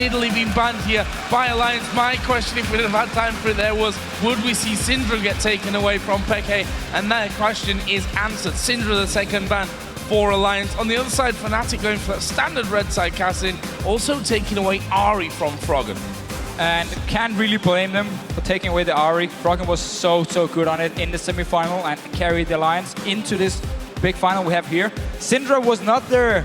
Italy being banned here by Alliance. My question, if we'd have had time for it there, was would we see Syndra get taken away from Peke? And that question is answered. Syndra the second ban for Alliance. On the other side, Fnatic going for that standard red side cast-in, also taking away Ahri from Froggen. And can't really blame them for taking away the Ahri. Froggen was so good on it in the semi-final and carried the Alliance into this big final we have here. Syndra was not the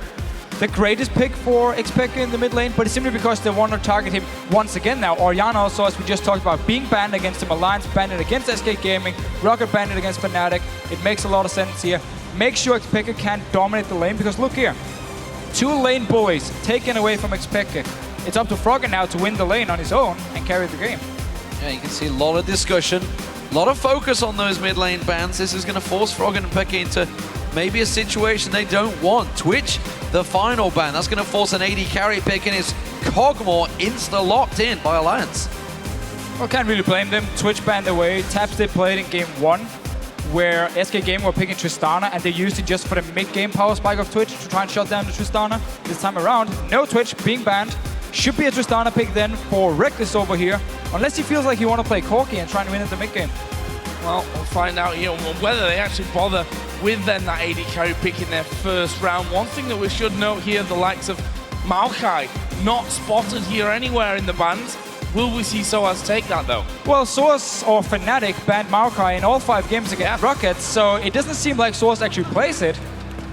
greatest pick for xPeke in the mid lane, but it's simply because they want to target him once again now. Orianna also, as we just talked about, being banned against him, Alliance banned it against SK Gaming, Rocket banned it against Fnatic. It makes a lot of sense here. Make sure xPeke can dominate the lane, because look here. 2 lane bullies taken away from xPeke. It's up to Froggen now to win the lane on his own and carry the game. Yeah, you can see a lot of discussion, a lot of focus on those mid lane bans. This is going to force Froggen and Peke into maybe a situation they don't want. Twitch, the final ban. That's going to force an AD carry pick, and it's Kog'Maw insta-locked in by Alliance. Well, can't really blame them. Twitch banned away. Tabzz did play it in game 1, where SK Gaming were picking Tristana, and they used it just for the mid-game power spike of Twitch to try and shut down the Tristana. This time around, no Twitch being banned. Should be a Tristana pick then for Rekkles over here, unless he feels like he want to play Corki and try and win in the mid-game. Well, we'll find out here whether they actually bother with then that AD carry pick in their first round. One thing that we should note here, the likes of Maokai not spotted here anywhere in the bans. Will we see sOAZ take that though? Well, sOAZ or Fnatic banned Maokai in all 5 games against Rockets, so it doesn't seem like sOAZ actually plays it.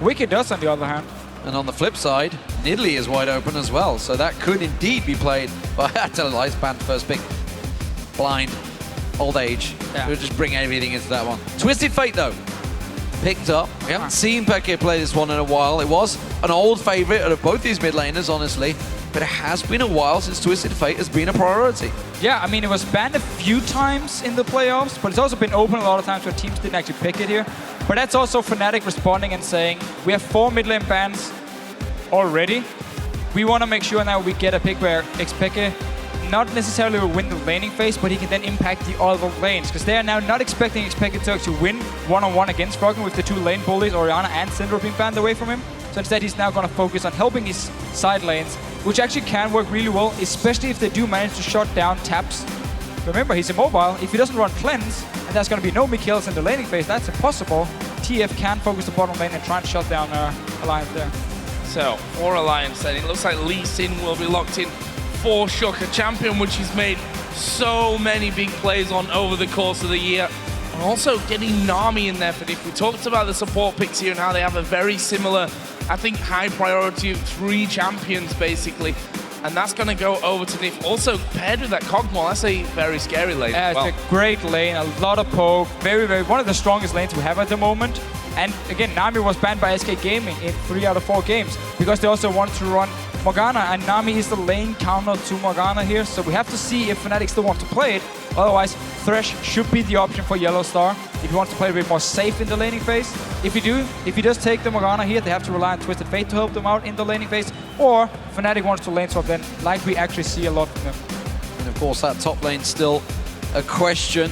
Wickd does, on the other hand. And on the flip side, Nidalee is wide open as well, so that could indeed be played by Atelize, banned first pick. Blind, old age, we'll just bring everything into that one. Twisted Fate though, picked up. We haven't seen Peke play this one in a while. It was an old favorite of both these mid laners, honestly, but it has been a while since Twisted Fate has been a priority. Yeah, I mean, it was banned a few times in the playoffs, but it's also been open a lot of times where teams didn't actually pick it here. But that's also Fnatic responding and saying, we have 4 mid lane bans already. We want to make sure now we get a pick where xPeke not necessarily will win the laning phase, but he can then impact the other lanes, because they are now not expecting xPeke to actually win one-on-one against Froggen with the 2 lane bullies, Orianna and Syndra, being banned away from him. So instead, he's now going to focus on helping his side lanes, which actually can work really well, especially if they do manage to shut down Tabzz. Remember, he's immobile. If he doesn't run cleanse, and there's going to be no kills in the laning phase, that's impossible. TF can focus the bottom lane and try and shut down Alliance there. So, for Alliance then, it looks like Lee Sin will be locked in for Shook, a champion which he's made so many big plays on over the course of the year. And also getting Nami in there for Nyph. We talked about the support picks here and how they have a very similar, I think, high priority of 3 champions basically. And that's going to go over to Nyph. Also paired with that Kog'Maw, that's a very scary lane. Yeah, it's a great lane, a lot of poke, very, one of the strongest lanes we have at the moment. And again, Nami was banned by SK Gaming in 3 out of 4 games because they also wanted to run Morgana, and Nami is the lane counter to Morgana here, so we have to see if Fnatic still want to play it. Otherwise, Thresh should be the option for YellOwStaR if he wants to play a bit more safe in the laning phase. If he does take the Morgana here, they have to rely on Twisted Fate to help them out in the laning phase, or Fnatic wants to lane swap then, like we actually see a lot from them. And of course, that top lane's still a question.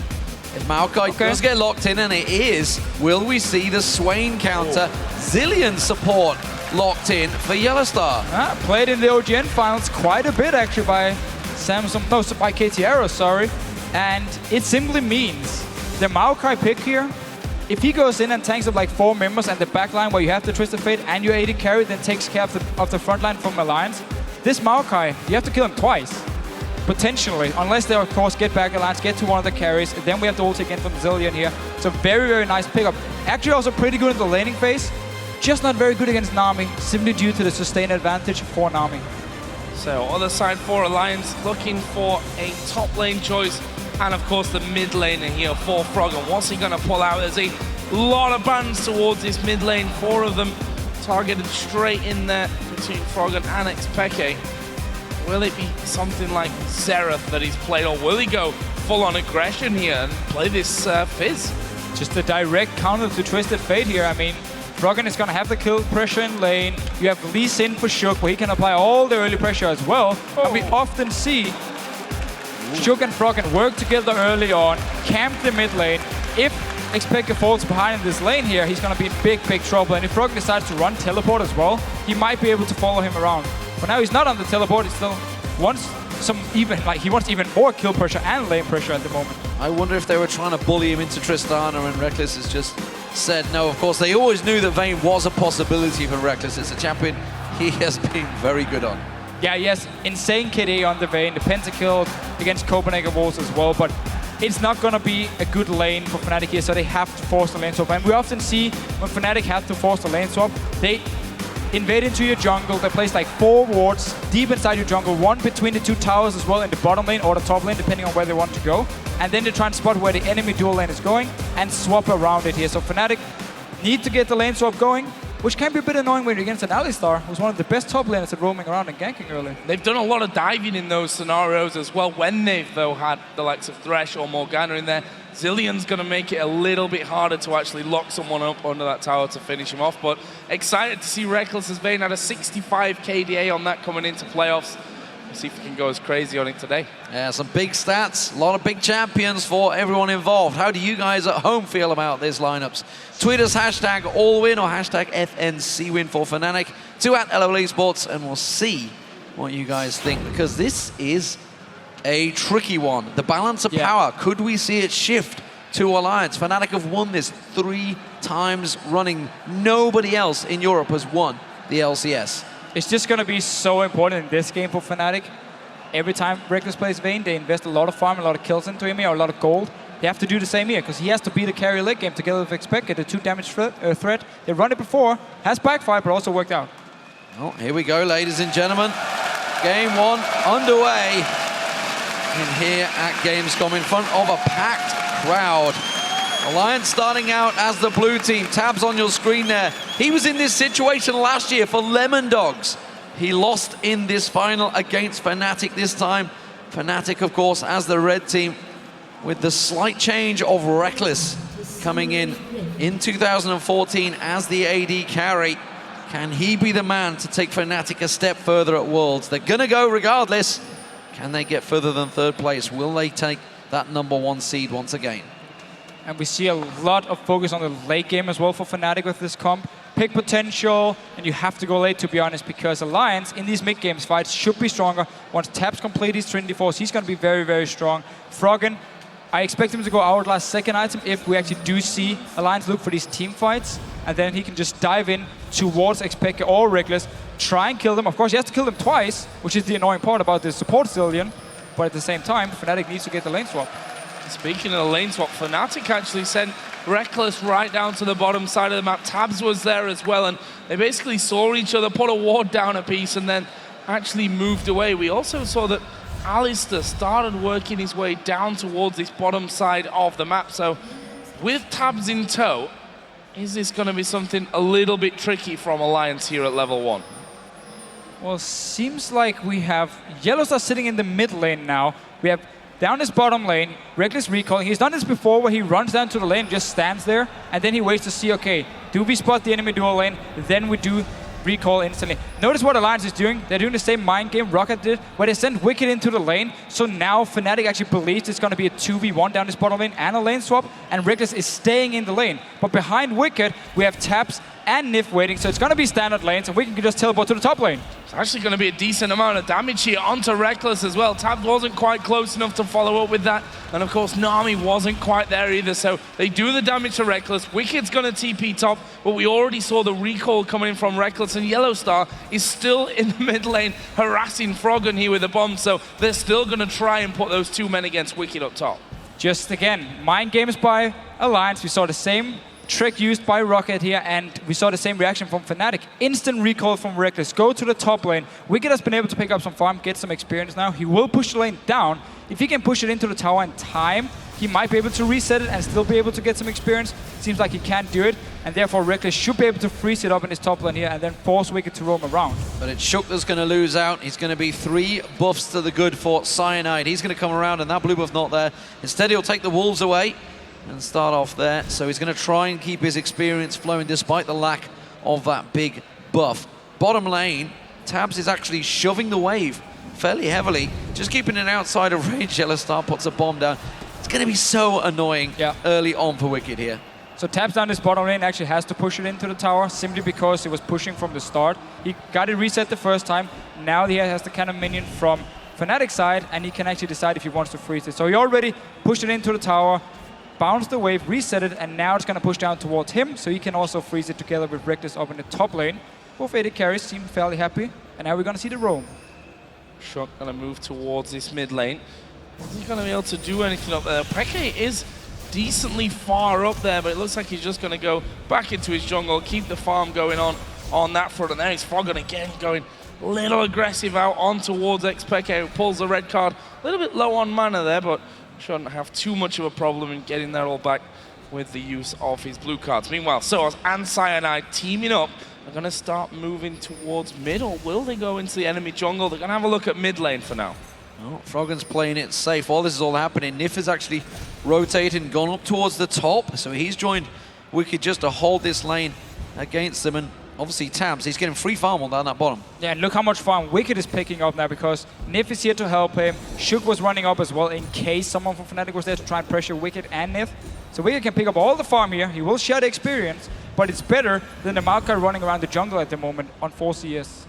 If Maokai does get locked in, and it is, will we see the Swain counter, Zilean support locked in for YellOwStaR? Played in the OGN finals quite a bit actually by by KTR, sorry. And it simply means the Maokai pick here, if he goes in and tanks up like 4 members and the backline where you have the Twisted Fate and your AD carry then takes care of the front line from Alliance, this Maokai, you have to kill him twice. Potentially, unless they of course get back Alliance, get to one of the carries, then we have the ult again from Zilean here. So very nice pickup. Actually also pretty good in the laning phase, just not very good against Nami, simply due to the sustained advantage for Nami. So other side for Alliance, looking for a top lane choice, and of course the mid laner here for Froggen. What's he going to pull out? There's a lot of bans towards this mid lane, 4 of them targeted straight in there between Froggen and xPeke. Will it be something like Xerath that he's played, or will he go full-on aggression here and play this Fizz? Just a direct counter to Twisted Fate here. I mean, Froggen is going to have the kill pressure in lane. You have Lee Sin for Shook, where he can apply all the early pressure as well. And we often see Shook and Froggen work together early on, camp the mid lane. If xPeke falls behind in this lane here, he's going to be in big trouble. And if Froggen decides to run teleport as well, he might be able to follow him around. But now he's not on the teleport, he's still wants he wants even more kill pressure and lane pressure at the moment. I wonder if they were trying to bully him into Tristana, and Rekkles has just said no. Of course, they always knew that Vayne was a possibility for Rekkles. It's a champion he has been very good on. Yeah, he has insane KD on the Vayne, the pentakill against Copenhagen Wolves as well, but it's not going to be a good lane for Fnatic here, so they have to force the lane swap. And we often see when Fnatic have to force the lane swap, they invade into your jungle, they place like 4 wards deep inside your jungle, 1 between the 2 towers as well in the bottom lane or the top lane, depending on where they want to go. And then they try and spot where the enemy dual lane is going and swap around it here. So Fnatic need to get the lane swap going, which can be a bit annoying when you're against an Alistar, who's one of the best top laners at roaming around and ganking early. They've done a lot of diving in those scenarios as well when they've, though, had the likes of Thresh or Morgana in there. Zilean's going to make it a little bit harder to actually lock someone up under that tower to finish him off, but excited to see Rekkles as Vayne had a 65 KDA on that coming into playoffs. We'll see if he can go as crazy on it today. Yeah, some big stats, a lot of big champions for everyone involved. How do you guys at home feel about these lineups? Tweet us hashtag AllWin or hashtag FNC win for Fnatic to @LLEsports, and we'll see what you guys think, because this is a tricky one. The balance of power, could we see it shift to Alliance? Fnatic have won this 3 times running. Nobody else in Europe has won the LCS. It's just going to be so important in this game for Fnatic. Every time Rekkles plays Vayne, they invest a lot of farm, a lot of kills into him here, or a lot of gold. They have to do the same here, because he has to be the carry late game together with xPeke, the 2 damage threat. They run it before, has backfired, but also worked out. Oh, here we go, ladies and gentlemen. Game 1 underway in here at GamesCom in front of a packed crowd. Alliance starting out as the blue team. Tabzz on your screen there. He was in this situation last year for Lemon Dogs. He lost in this final against Fnatic this time. Fnatic, of course, as the red team, with the slight change of Rekkles coming in 2014 as the AD carry. Can he be the man to take Fnatic a step further at Worlds? They're going to go regardless. Can they get further than 3rd place? Will they take that #1 seed once again? And we see a lot of focus on the late game as well for Fnatic with this comp. Pick potential, and you have to go late, to be honest, because Alliance in these mid-games fights should be stronger. Once Tabzz complete his Trinity Force, he's going to be very, very strong. Froggen, I expect him to go Hourglass 2nd item if we actually do see Alliance look for these team fights, and then he can just dive in towards xPeke or Rekkles, try and kill them. Of course, he has to kill them twice, which is the annoying part about the support Zilean, but at the same time, Fnatic needs to get the lane swap. Speaking of the lane swap, Fnatic actually sent Rekkles right down to the bottom side of the map. Tabzz was there as well, and they basically saw each other, put a ward down a piece, and then actually moved away. We also saw that Alistar started working his way down towards this bottom side of the map. So with Tabzz in tow, is this going to be something a little bit tricky from Alliance here at level 1? Well, seems like we have YellOwStaR sitting in the mid lane now. We have down his bottom lane, Rekkles recalling. He's done this before where he runs down to the lane, just stands there, and then he waits to see, okay, do we spot the enemy dual lane? Then we do recall instantly. Notice what Alliance is doing. They're doing the same mind game Rocket did, where they send Wickd into the lane. So now Fnatic actually believes it's going to be a 2v1 down this bottom lane and a lane swap, and Rekkles is staying in the lane. But behind Wickd, we have Tabzz and Nyph waiting, so it's going to be standard lanes, and Wickd can just teleport to the top lane. It's actually going to be a decent amount of damage here onto Rekkles as well. Tabzz wasn't quite close enough to follow up with that, and of course Nami wasn't quite there either, so they do the damage to Rekkles. Wicked's going to TP top, but we already saw the recall coming in from Rekkles, and YellOwStaR is still in the mid lane harassing Froggen here with the bomb, so they're still going to try and put those 2 men against Wickd up top. Just again, mind games by Alliance. We saw the same trick used by Rocket here, and we saw the same reaction from Fnatic. Instant recall from Rekkles. Go to the top lane. Wickd has been able to pick up some farm, get some experience now. He will push the lane down. If he can push it into the tower in time, he might be able to reset it and still be able to get some experience. Seems like he can't do it, and therefore Rekkles should be able to freeze it up in his top lane here and then force Wickd to roam around. But it's Shook that's going to lose out. He's going to be 3 buffs to the good for Cyanide. He's going to come around, and that blue buff not there. Instead, he'll take the wolves away and start off there. So he's going to try and keep his experience flowing despite the lack of that big buff. Bottom lane, Tabzz is actually shoving the wave fairly heavily, just keeping it outside of range. YellOwStaR puts a bomb down. It's going to be so annoying early on for Wickd here. So Tabzz down this bottom lane actually has to push it into the tower simply because he was pushing from the start. He got it reset the first time. Now he has the cannon minion from Fnatic side, and he can actually decide if he wants to freeze it. So he already pushed it into the tower, bounced the wave, reset it, and now it's going to push down towards him, so he can also freeze it together with Rekkles up in the top lane. Both AD carries seem fairly happy, and now we're going to see the roam. Shook going to move towards this mid lane. Is he going to be able to do anything up there? Peke is decently far up there, but it looks like he's just going to go back into his jungle, keep the farm going on that front, and there he's Froggen again going a little aggressive out on towards xPeke, who pulls the red card. A little bit low on mana there, but shouldn't have too much of a problem in getting that all back with the use of his blue cards. Meanwhile, sOAZ and Cyanide teaming up are going to start moving towards mid, or will they go into the enemy jungle? They're going to have a look at mid lane for now. Oh, Froggen's playing it safe. While this is all happening, Nyph has actually rotated and gone up towards the top, so he's joined Wickd just to hold this lane against them. And obviously Tabzz, he's getting free farm on down that bottom. Yeah, and look how much farm Wickd is picking up now, because Nyph is here to help him. Shook was running up as well in case someone from Fnatic was there to try and pressure Wickd and Nyph. So Wickd can pick up all the farm here. He will share the experience, but it's better than the Maokai running around the jungle at the moment on 4 CS.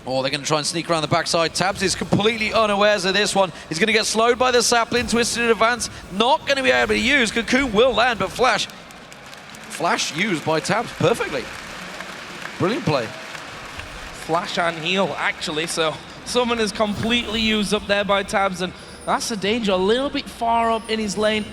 Oh, they're going to try and sneak around the backside. Tabzz is completely unawares of this one. He's going to get slowed by the sapling, twisted in advance. Not going to be able to use. Cocoon will land, but Flash used by Tabzz perfectly. Brilliant play. Flash and heal, actually, so someone is completely used up there by Tabzz, and that's the danger. A little bit far up in his lane.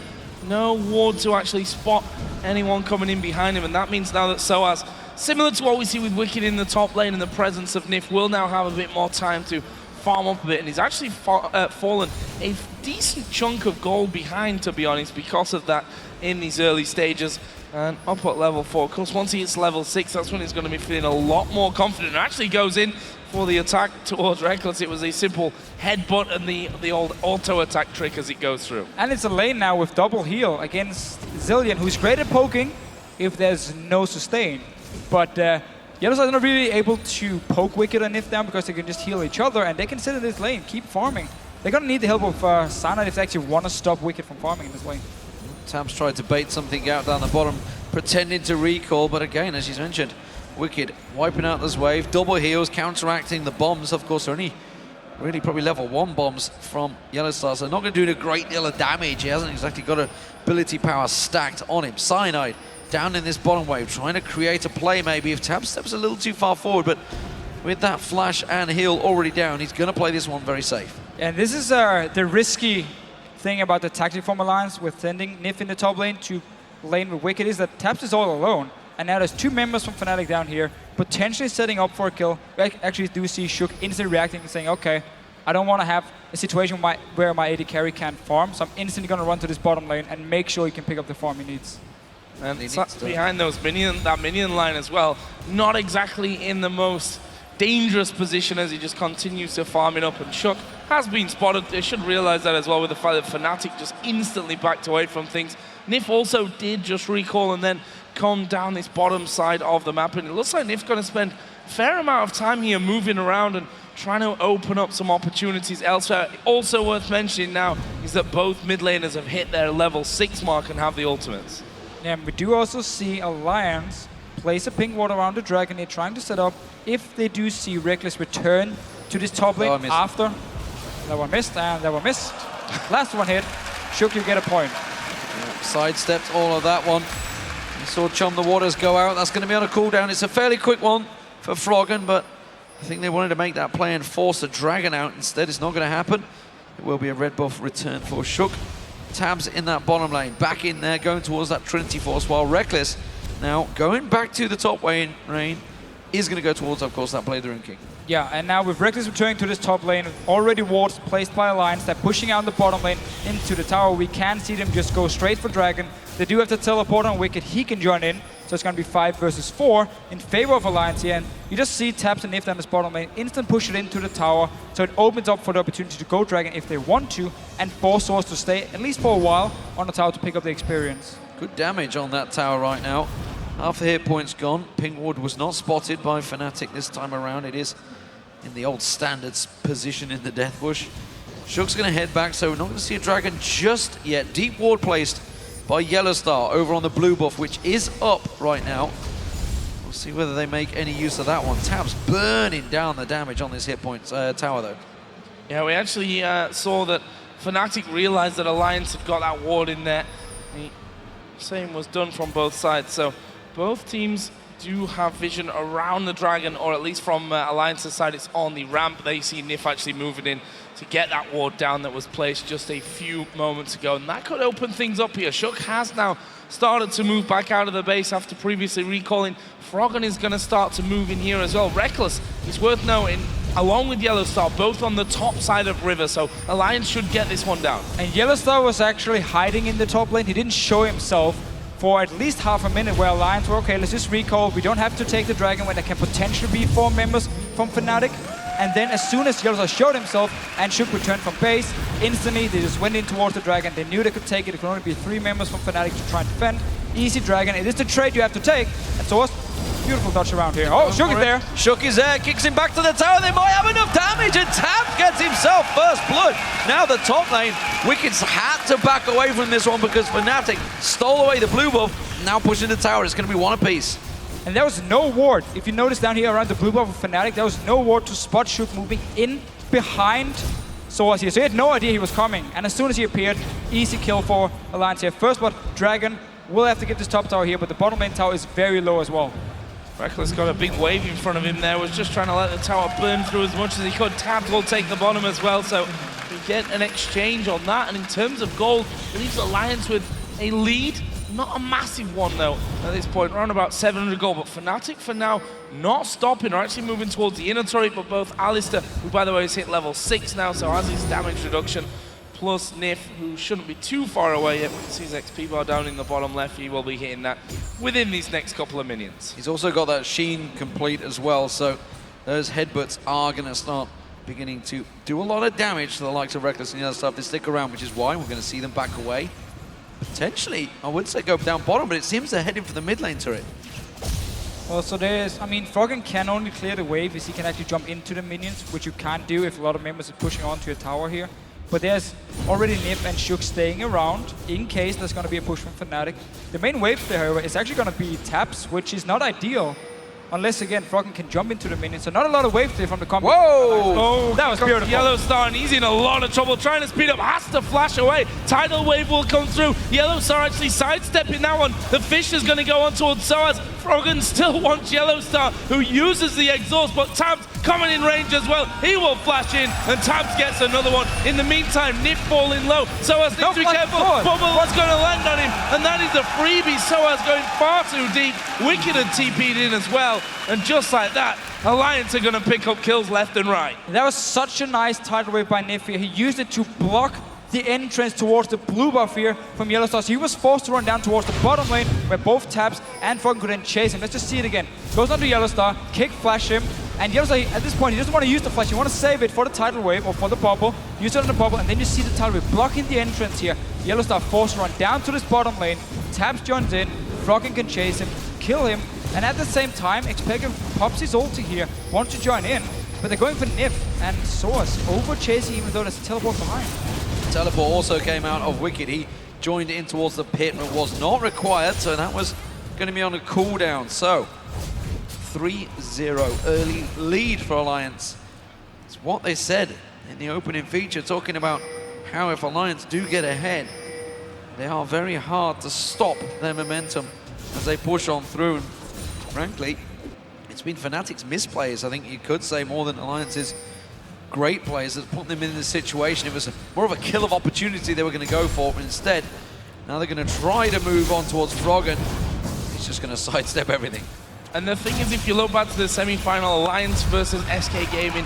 No ward to actually spot anyone coming in behind him, and that means now that sOAZ, similar to what we see with Wickd in the top lane in the presence of Nyph, will now have a bit more time to farm up a bit, and he's actually fallen a decent chunk of gold behind, to be honest, because of that in these early stages. And up at level 4, of course, once he hits level 6, that's when he's going to be feeling a lot more confident. And actually goes in for the attack towards Rekkles. It was a simple headbutt and the old auto attack trick as it goes through. And it's a lane now with double heal against Zilean, who's great at poking if there's no sustain. But YellOwStaR is not really able to poke Wickd and Nyph down because they can just heal each other, and they can sit in this lane, keep farming. They're going to need the help of Cyanide if they actually want to stop Wickd from farming in this lane. Tabzz tried to bait something out down the bottom, pretending to recall, but again, as he's mentioned, Wickd wiping out this wave, double heals, counteracting the bombs. Of course, only really probably level 1 bombs from YellOwStaR, so not going to do a great deal of damage. He hasn't exactly got ability power stacked on him. Cyanide down in this bottom wave, trying to create a play maybe if Tabzz steps a little too far forward, but with that flash and heal already down, he's going to play this one very safe. And this is the risky thing about the tactic from Alliance with sending Nyph in the top lane to lane with Wickd, is that Tabzz is all alone. And now there's 2 members from Fnatic down here, potentially setting up for a kill. I actually do see Shook instantly reacting and saying, okay, I don't want to have a situation where my AD carry can't farm, so I'm instantly going to run to this bottom lane and make sure he can pick up the farm he needs. And behind that minion line as well, not exactly in the most dangerous position as he just continues to farm it up, and Shook has been spotted. They should realize that as well, with the fact that Fnatic just instantly backed away from things. Nyph also did just recall and then come down this bottom side of the map, and it looks like Nyph's going to spend a fair amount of time here moving around and trying to open up some opportunities elsewhere. Also worth mentioning now is that both mid laners have hit their level 6 mark and have the ultimates. Yeah, and we do also see Alliance place a pink ward around the dragon. They're trying to set up if they do see Rekkles return to this top lane after. That one missed, and that one missed. Last one hit. Shook, you get a point. Yeah, sidestepped all of that one. You saw Chum the Waters go out. That's going to be on a cooldown. It's a fairly quick one for Froggen, but I think they wanted to make that play and force the dragon out. Instead, it's not going to happen. It will be a red buff return for Shook. Tabzz in that bottom lane, back in there, going towards that Trinity Force, while Rekkles now going back to the top lane, is going to go towards, of course, that Blade of the Rune King. Yeah, and now with Rekkles returning to this top lane, already wards placed by Alliance, they're pushing out the bottom lane into the tower. We can see them just go straight for Dragon. They do have to teleport on Wickd, he can join in, so it's going to be 5 versus 4 in favor of Alliance here. And you just see Tabzz and Nyph down this bottom lane, instant push it into the tower, so it opens up for the opportunity to go Dragon if they want to, and force sOAZ to stay, at least for a while, on the tower to pick up the experience. Good damage on that tower right now. Half the hit points gone. Pingwood was not spotted by Fnatic this time around. It is in the old standards position in the death bush. Shook's going to head back, so we're not going to see a dragon just yet. Deep ward placed by YellOwStaR over on the blue buff, which is up right now. We'll see whether they make any use of that one. Tabzz burning down the damage on this hit point tower, though. Yeah, we actually saw that Fnatic realized that Alliance had got that ward in there. The same was done from both sides, so both teams do have vision around the Dragon, or at least from Alliance's side, it's on the ramp. They see Nyph actually moving in to get that ward down that was placed just a few moments ago, and that could open things up here. Shook has now started to move back out of the base after previously recalling. Froggen is going to start to move in here as well. Rekkles, it's worth noting, along with YellOwStaR, both on the top side of River, so Alliance should get this one down. And YellOwStaR was actually hiding in the top lane. He didn't show himself for at least half a minute, where Alliance were, okay, let's just recall. We don't have to take the Dragon when there can potentially be 4 members from Fnatic. And then as soon as YellOwStaR showed himself and Shook returned from base, instantly they just went in towards the Dragon. They knew they could take it. It could only be 3 members from Fnatic to try and defend. Easy Dragon. It is the trade you have to take. And sOAZ, beautiful touch around here. Oh, Shook is there. Shook is there, kicks him back to the tower. They might have enough damage, and Tabzz gets himself first blood. Now the top lane, Wickd's had to back away from this one because Fnatic stole away the blue buff. Now pushing the tower, it's going to be 1 apiece. And there was no ward. If you notice down here around the blue buff of Fnatic, there was no ward to spot Shook moving in behind sOAZ here. So he had no idea he was coming. And as soon as he appeared, easy kill for Alliance here. First blood, Dragon will have to get this top tower here, but the bottom lane tower is very low as well. Rekkles got a big wave in front of him there, was just trying to let the tower burn through as much as he could. Tabzz will take the bottom as well, so we get an exchange on that. And in terms of gold, it leaves Alliance with a lead. Not a massive one though at this point, around about 700 gold, but Fnatic for now not stopping, or actually moving towards the inner turret, but both Alistar, who by the way has hit level 6 now, so has his damage reduction, plus Nyph, who shouldn't be too far away yet. We can see his XP bar down in the bottom left. He will be hitting that within these next couple of minions. He's also got that sheen complete as well, so those headbutts are going to start beginning to do a lot of damage to the likes of Rekkles and the other stuff. They stick around, which is why we're going to see them back away. Potentially, I would say go down bottom, but it seems they're heading for the mid lane turret. Well, so there's, I mean, Froggen can only clear the wave if he can actually jump into the minions, which you can't do if a lot of members are pushing onto your tower here. But there's already Nyph and Shook staying around in case there's going to be a push from Fnatic. The main wave there, however, is actually going to be Tabzz, which is not ideal. Unless, again, Froggen can jump into the minions. So not a lot of wave there from the combo. Whoa! Oh, that was beautiful. YellOwStaR, and he's in a lot of trouble. Trying to speed up, has to flash away. Tidal wave will come through. YellOwStaR actually sidestepping that one. The fish is going to go on towards sOAZ. Froggen still wants YellOwStaR, who uses the exhaust, but Tabzz coming in range as well. He will flash in, and Tabzz gets another one. In the meantime, Nyph falling low. sOAZ needs to be careful. Bubble is going to land on him, and that is a freebie. sOAZ going far too deep. Wickd had TP'd in as well. And just like that, Alliance are going to pick up kills left and right. That was such a nice tidal wave by Nyph here. He used it to block the entrance towards the blue buff here from YellOwStaR. So he was forced to run down towards the bottom lane where both Tabzz and Froggen could then chase him. Let's just see it again. Goes onto YellOwStaR, kick flash him, and YellOwStaR at this point he doesn't want to use the flash. He wants to save it for the tidal wave or for the bubble. Use it on the bubble, and then you see the tidal wave blocking the entrance here. YellOwStaR forced to run down to this bottom lane. Tabzz joins in, Froggen can chase him, kill him, and at the same time, xPeke pops his ulti here, wants to join in, but they're going for Nyph, and sOAZ over chasing even though there's a teleport behind. Teleport also came out of Wickd. He joined in towards the pit, but was not required, so that was going to be on a cooldown. So, 3-0 early lead for Alliance. It's what they said in the opening feature, talking about how if Alliance do get ahead, they are very hard to stop their momentum as they push on through. Frankly, it's been Fnatic's misplays, I think you could say, more than Alliance's great plays that's put them in this situation. It was more of a kill of opportunity they were going to go for, but instead, now they're going to try to move on towards Froggen. He's just going to sidestep everything. And the thing is, if you look back to the semi-final, Alliance versus SK Gaming,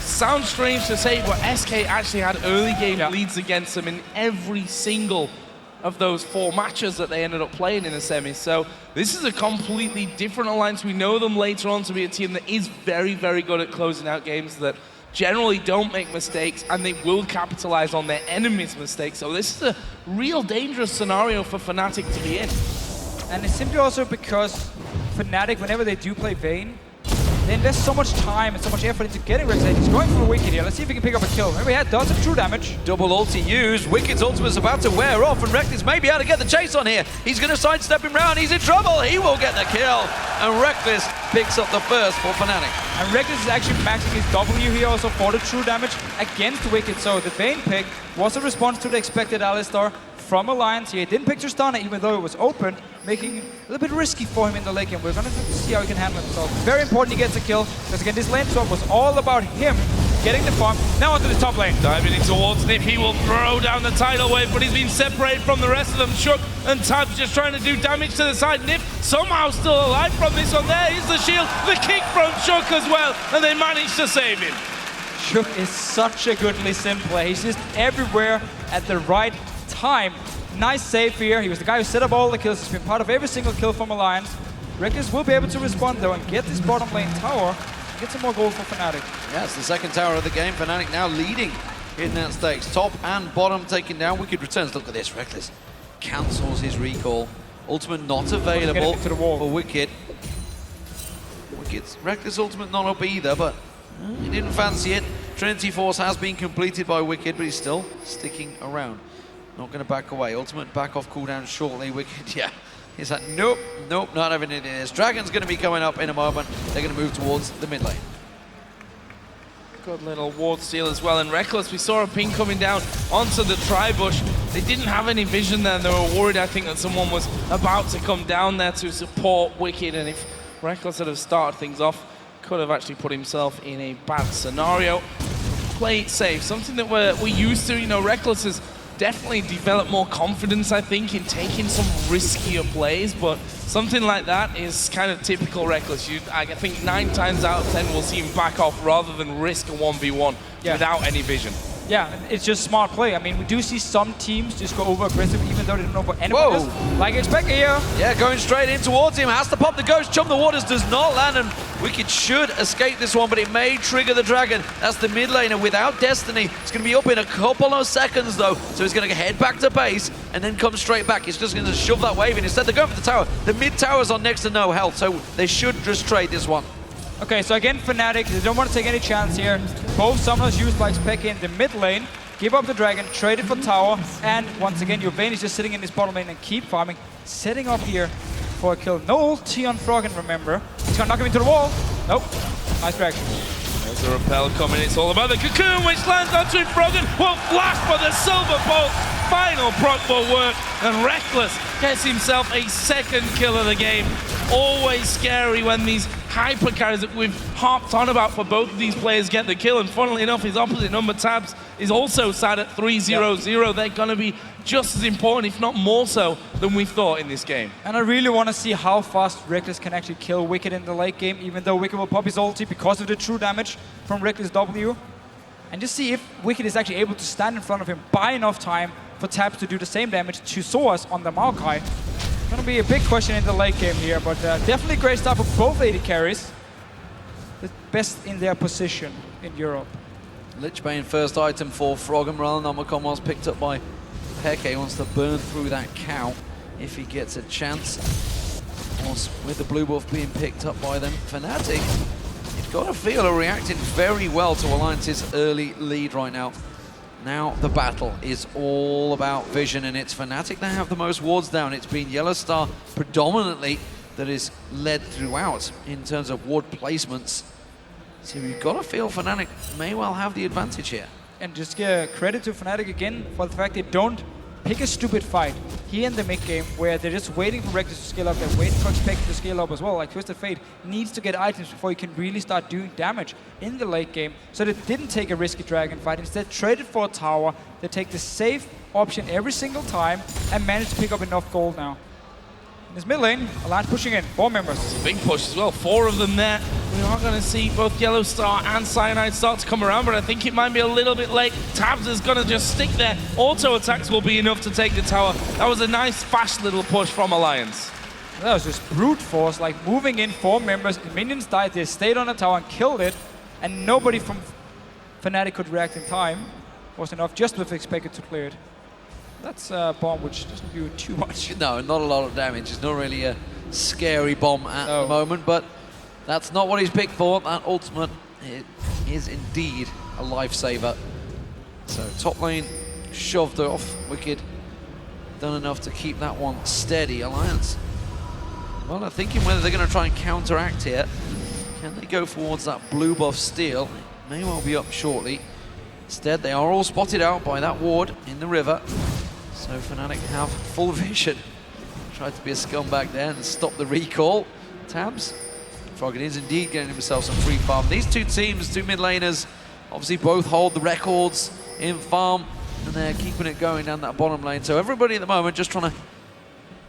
sounds strange to say, but SK actually had early game leads against them in every single of those 4 matches that they ended up playing in the semis. So this is a completely different Alliance. We know them later on to be a team that is very, very good at closing out games, that generally don't make mistakes, and they will capitalize on their enemies' mistakes. So this is a real dangerous scenario for Fnatic to be in. And it's simply also because Fnatic, whenever they do play Vayne, They invest so much time and so much effort into getting Rekkles. He's going for a Wickd here. Let's see if he can pick up a kill. Remember, he had does some true damage. Double ulti used. Wickid's ultimate is about to wear off, and Rekkles may be able to get the chase on here. He's going to sidestep him round. He's in trouble. He will get the kill. And Rekkles picks up the first for Fnatic. And Rekkles is actually maxing his W here also for the true damage against Wickd. So the Vayne pick was a response to the expected Alistar from Alliance. He didn't pick Tristana even though it was open, making it a little bit risky for him in the late game. We're going to see how he can handle himself. Very important he gets a kill, because again, this lane swap was all about him getting the farm. Now onto the top lane. Diving in towards Nyph, he will throw down the tidal wave, but he's been separated from the rest of them. Shook and Tabzz just trying to do damage to the side. Nyph somehow still alive from this one. There is the shield, the kick from Shook as well, and they managed to save him. Shook is such a good Lee Sin play. He's just everywhere at the right time. Nice save here. He was the guy who set up all the kills. He's been part of every single kill from Alliance. Rekkles will be able to respond though and get this bottom lane tower. Get some more gold for Fnatic. Yeah, it's the second tower of the game. Fnatic now leading in that stakes. Top and bottom taken down. Wickd returns. Look at this. Rekkles cancels his recall. Ultimate not available to the wall. for Wickd. Rekkles ultimate not up either, but he didn't fancy it. Trinity Force has been completed by Wickd, but he's still sticking around. Not going to back away. Ultimate back off cooldown shortly. Wickd, yeah. He's like, nope, not having it in this. Dragon's going to be coming up in a moment. They're going to move towards the mid lane. Good little ward steal as well. And Rekkles, we saw a ping coming down onto the tri-bush. They didn't have any vision there. They were worried, I think, that someone was about to come down there to support Wickd. And if Rekkles had have started things off, could have actually put himself in a bad scenario. Play it safe. Something that we're used to. You know, Rekkles has definitely developed more confidence, I think, in taking some riskier plays, but something like that is kind of typical Rekkles. I think 9 times out of 10 we'll see him back off rather than risk a 1v1 without any vision. Yeah, it's just smart play. I mean, we do see some teams just go over aggressive even though they don't know what anyone is. Like xPeke here. Yeah, going straight in towards him. Has to pop the ghost. Jump the waters. Does not land. And Wickd should escape this one, but it may trigger the dragon. That's the mid laner without Destiny. It's going to be up in a couple of seconds, though. So he's going to head back to base and then come straight back. He's just going to shove that wave in. Instead, they're going for the tower. The mid tower's on next to no health, so they should just trade this one. Okay, so again, Fnatic, they don't want to take any chance here. Both summoners used by xPeke in the mid lane. Give up the dragon, trade it for tower, and once again, your Vayne is just sitting in this bottom lane and keep farming. Setting up here for a kill. No ulti on Froggen, remember. He's gonna knock him into the wall. Nope. Nice reaction. There's the repel coming. It's all about the cocoon, which lands onto him. Froggen will flash for the silver bolt. Final proc will work, and Rekkles gets himself a second kill of the game. Always scary when these hyper carries that we've harped on about for both of these players get the kill, and funnily enough, his opposite number, Tabzz, is also sat at 3-0-0. They're going to be just as important, if not more so, than we thought in this game. And I really want to see how fast Rekkles can actually kill Wickd in the late game, even though Wickd will pop his ulti because of the true damage from Rekkles W. And just see if Wickd is actually able to stand in front of him, buy enough time for Tabzz to do the same damage to sOAZ on the Maokai. Going to be a big question in the late game here, but definitely great stuff for both AD carries. The best in their position in Europe. Lichbane first item for Froggen rather than Kog'Maw picked up by Peke. Wants to burn through that cow if he gets a chance. Of course, with the blue buff being picked up by them, Fnatic, you've got to feel, are reacting very well to Alliance's early lead right now. Now the battle is all about vision, and it's Fnatic that have the most wards down. It's been YellOwStaR predominantly that is led throughout in terms of ward placements. So you've got to feel Fnatic may well have the advantage here. And just give credit to Fnatic again for the fact they don't pick a stupid fight here in the mid game where they're just waiting for Rekkles to scale up. They're waiting for xPeke to scale up as well. Like Twisted Fate needs to get items before you can really start doing damage in the late game. So they didn't take a risky dragon fight. Instead, traded for a tower. They take the safe option every single time and manage to pick up enough gold now. In this mid lane, Alliance pushing in, 4 members. Big push as well, 4 of them there. We are going to see both YellOwStaR and Cyanide start to come around, but I think it might be a little bit late. Tabzz is going to just stick there. Auto attacks will be enough to take the tower. That was a nice, fast little push from Alliance. That was just brute force, like moving in 4 members. The minions died, they stayed on the tower and killed it, and nobody from Fnatic could react in time. Was enough just with xPeke to clear it. That's a bomb which doesn't do too much. No, not a lot of damage. It's not really a scary bomb at the moment, but That's not what he's picked for. That ultimate is indeed a lifesaver. So top lane shoved off. Wickd done enough to keep that one steady. Alliance, well, they're thinking whether they're going to try and counteract here. Can they go towards that blue buff steal? It may well be up shortly. Instead, they are all spotted out by that ward in the river. So Fnatic have full vision. Tried to be a scumbag there and stop the recall. Tabzz. Froggen is indeed getting himself some free farm. These two teams, two mid laners, obviously both hold the records in farm, and they're keeping it going down that bottom lane. So everybody at the moment just trying to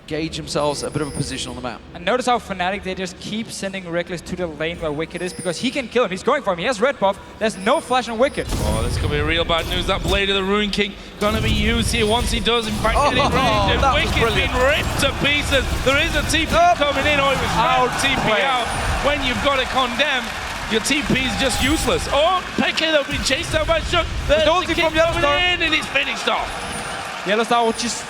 gauge themselves a bit of a position on the map. And notice how Fnatic, they just keep sending Rekkles to the lane where Wickd is, because he can kill him. He's going for him. He has red buff. There's no flash on Wickd. Oh, this could be real bad news. That Blade of the Ruin King gonna be used here once he does, in fact, get it range. And Wicked being ripped to pieces. There is a TP coming in. Oh, it was out. TP out. When you've got to condemn, your TP is just useless. Oh, Peke, they'll be chased out by Shook. There's the kick coming in, and it's finished off. YellOwStaR was just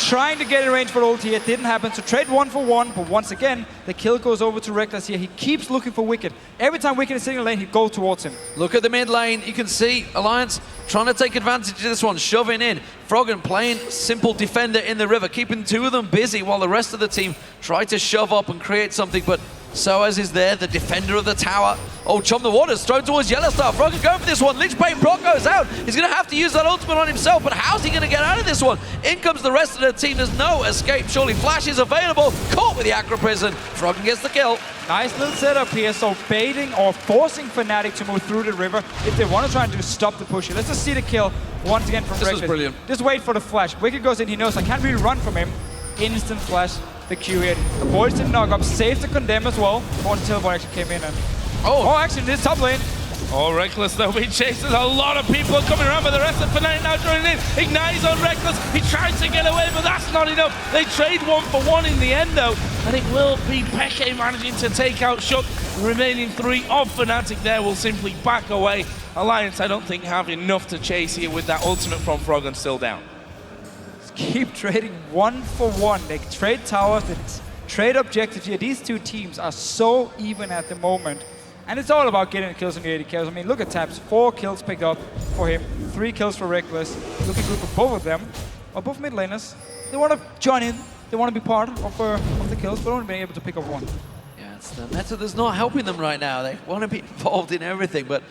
trying to get in range for ulti. It didn't happen, so trade 1 for 1, but once again, the kill goes over to Rekkles here. He keeps looking for Wickd. Every time Wickd is sitting in the lane, he goes towards him. Look at the mid lane. You can see Alliance trying to take advantage of this one, shoving in. Froggen playing simple defender in the river, keeping two of them busy while the rest of the team try to shove up and create something, but sOAZ is there, the defender of the tower. Oh, Chum the Waters thrown towards YellOwStaR. Froggen going for this one. Lynchbane Proc goes out. He's going to have to use that ultimate on himself, but how's he going to get out of this one? In comes the rest of the team. There's no escape. Surely Flash is available. Caught with the Acro Prison. Froggen gets the kill. Nice little setup here. So baiting or forcing Fnatic to move through the river if they want to try and do stop the push here. Let's just see the kill once again from Rekkles. This was brilliant. Just wait for the flash. Wickd goes in. He knows I can't really run from him. Instant flash. The Q here. Avoids the knock up, saves the condemn as well. Until actually came in and actually this top lane. Oh, Rekkles though, he chases a lot of people coming around, but the rest of Fnatic now joining in. Ignites on Rekkles. He tries to get away, but that's not enough. They trade 1 for 1 in the end though, and it will be Peke managing to take out Shook. The remaining 3 of Fnatic there will simply back away. Alliance, I don't think, have enough to chase here with that ultimate from Froggen still down. Keep trading 1 for 1. They trade towers, they trade objectives here. These two teams are so even at the moment. And it's all about getting the kills on the 80 kills. I mean, look at Tabzz. 4 kills picked up for him, 3 kills for Rekkles. Looking good for both of them. Or both mid laners. They want to join in. They want to be part of the kills, but only being able to pick up 1. Yeah, it's the meta that's not helping them right now. They want to be involved in everything, but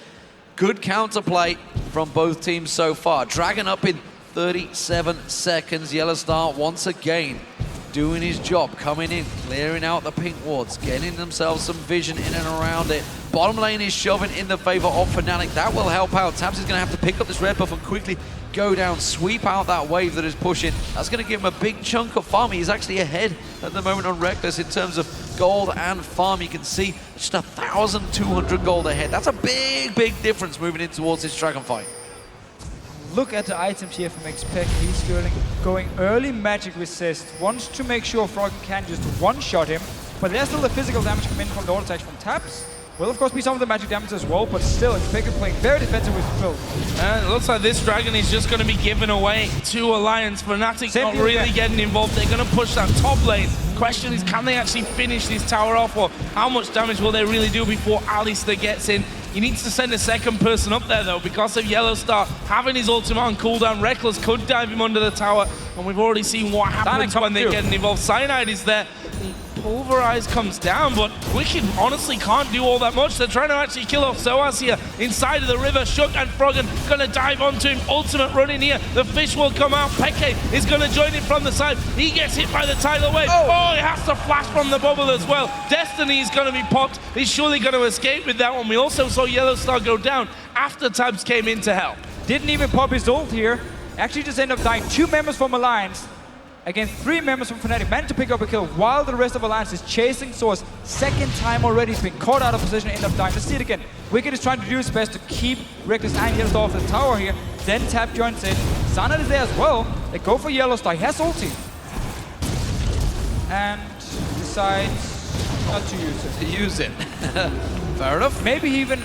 good counterplay from both teams so far. Dragon up in 37 seconds. YellOwStaR once again doing his job, coming in, clearing out the pink wards, getting themselves some vision in and around it. Bottom lane is shoving in the favor of Fnatic. That will help out. Tabzz is going to have to pick up this red buff and quickly go down, sweep out that wave that is pushing. That's going to give him a big chunk of farm. He's actually ahead at the moment on Rekkles in terms of gold and farm. You can see just 1,200 gold ahead. That's a big, big difference moving in towards this dragon fight. Look at the items here from xPeke. He's going early magic resist. Wants to make sure Froggen can just one-shot him. But there's still the physical damage coming in from the auto attacks from Tabzz. Will of course be some of the magic damage as well, but still xPeke playing very defensive with Phil. And it looks like this dragon is just going to be given away to Alliance. Fnatic not really getting involved. They're going to push that top lane. Question is, can they actually finish this tower off, or how much damage will they really do before Alistar gets in? He needs to send a second person up there though, because of YellOwStaR having his ultimate on cooldown. Rekkles could dive him under the tower, and we've already seen what happens when they get involved. Cyanide is there. Pulverize comes down, but Wickd honestly can't do all that much. They're trying to actually kill off sOAZ here inside of the river. Shook and Froggen gonna dive onto him. Ultimate running here. The fish will come out. Peke is gonna join in from the side. He gets hit by the tidal wave. Oh, he has to flash from the bubble as well. Destiny is gonna be popped. He's surely gonna escape with that one. We also saw YellOwStaR go down after Tabzz came in to help. Didn't even pop his ult here. Actually just ended up dying. 2 members from Alliance against 3 members from Fnatic, managed to pick up a kill while the rest of Alliance is chasing sOAZ. Second time already, he's been caught out of position and end up dying. Let's see it again. Wickd is trying to do his best to keep Rekkles and YellOwStaR off the tower here. Then Tabzz joins in. Cyanide is there as well. They go for YellOwStaR. He has ulti. And decides not to use it. To use it. Fair enough. Maybe he even,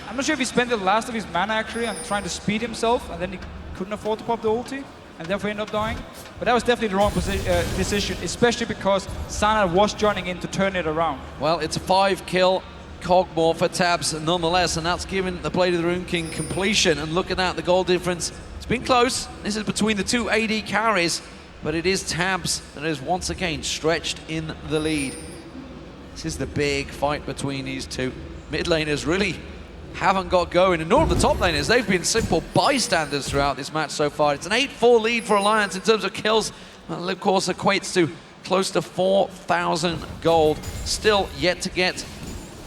I'm not sure if he spent the last of his mana actually on trying to speed himself, and then he couldn't afford to pop the ulti, and therefore ended up dying. But that was definitely the wrong decision, especially because Sona was joining in to turn it around. Well, it's a 5-kill Kog'Maw for Tabzz nonetheless, and that's given the Blade of the Rune King completion. And looking at the goal difference, it's been close. This is between the two AD carries, but it is Tabzz that is once again stretched in the lead. This is the big fight between these two. Mid laners really haven't got going, and nor the top laners. They've been simple bystanders throughout this match so far. It's an 8-4 lead for Alliance in terms of kills. That, of course, equates to close to 4,000 gold. Still yet to get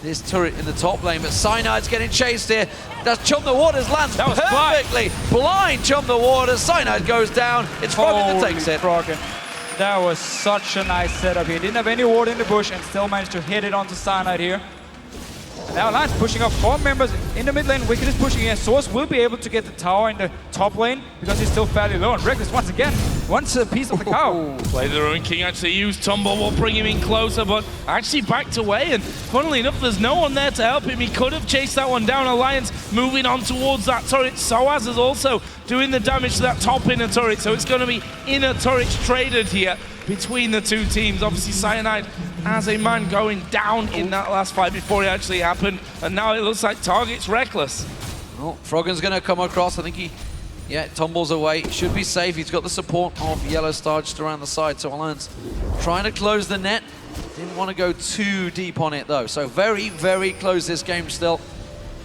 this turret in the top lane, but Cyanide's getting chased here. That's Chum the Waters lands perfectly. Blind Chum the Waters. Cyanide goes down. It's Froggen that takes it. Froggen. That was such a nice setup here. Didn't have any ward in the bush and still managed to hit it onto Cyanide here. And now Alliance pushing up 4 members in the mid lane. Wickd is pushing in. sOAZ will be able to get the tower in the top lane because he's still fairly low. And Rekkles once again wants a piece of the cow. Blade of the Rune King actually used Tumble, will bring him in closer, but actually backed away. And funnily enough, there's no one there to help him. He could have chased that one down. Alliance moving on towards that turret. sOAZ is also doing the damage to that top inner turret. So it's going to be inner turrets traded here between the two teams. Obviously, Cyanide as a man going down in that last fight before it actually happened. And now it looks like target's Rekkles. Well, Froggen's going to come across. I think he tumbles away. Should be safe. He's got the support of YellOwStaR just around the side. So Alliance trying to close the net. Didn't want to go too deep on it, though. So very, very close this game still.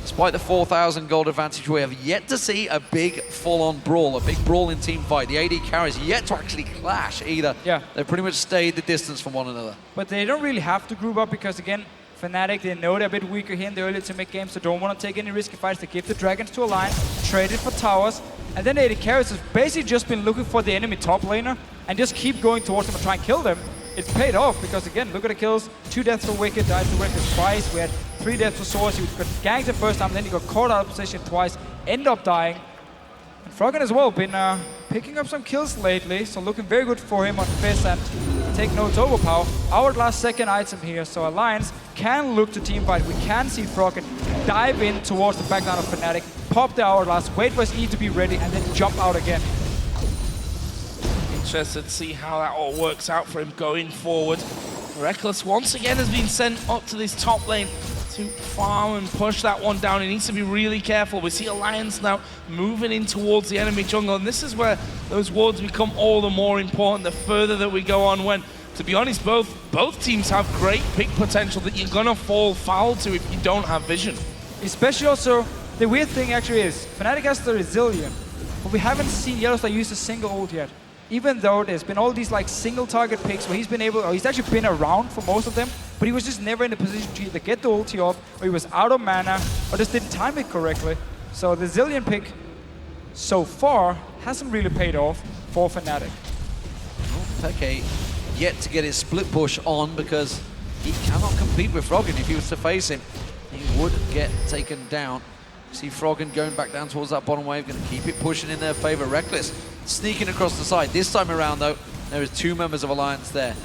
Despite the 4,000 gold advantage, we have yet to see a big full-on brawl, a big brawl in team fight. The AD carries yet to actually clash either. Yeah. They've pretty much stayed the distance from one another. But they don't really have to group up because, again, Fnatic, they know they're a bit weaker here in the early to mid game, so don't want to take any risky fights. They give the dragons to Alliance, trade it for towers, and then AD carries has basically just been looking for the enemy top laner and just keep going towards them and try and kill them. It's paid off because, again, look at the kills. 2 deaths for Wickd, died to Rekkles twice. We had 3 deaths for sOAZ. He got ganked the first time, then he got caught out of position twice, end up dying. And Froggen as well, been picking up some kills lately, so looking very good for him on Fizz and take notes overpower. Our last second item here, so Alliance can look to teamfight. We can see Froggen dive in towards the backline of Fnatic, pop the hourglass, wait for his E to be ready, and then jump out again. Interested to see how that all works out for him going forward. Rekkles once again has been sent up to this top lane to farm and push that one down. He needs to be really careful. We see Alliance now moving in towards the enemy jungle, and this is where those wards become all the more important the further that we go on, when, to be honest, both teams have great pick potential that you're gonna fall foul to if you don't have vision. Especially also, the weird thing actually is, Fnatic has the Zilean, but we haven't seen YellOwStaR use a single ult yet. Even though there's been all these like single target picks where he's been able, or he's actually been around for most of them, but he was just never in a position to either get the ulti off, or he was out of mana, or just didn't time it correctly. So the Zilean pick so far hasn't really paid off for Fnatic. FNC yet to get his split push on because he cannot compete with Froggen. If he was to face him, he would get taken down. See Froggen going back down towards that bottom wave, going to keep it pushing in their favor. Rekkles sneaking across the side. This time around, though, there is 2 members of Alliance there.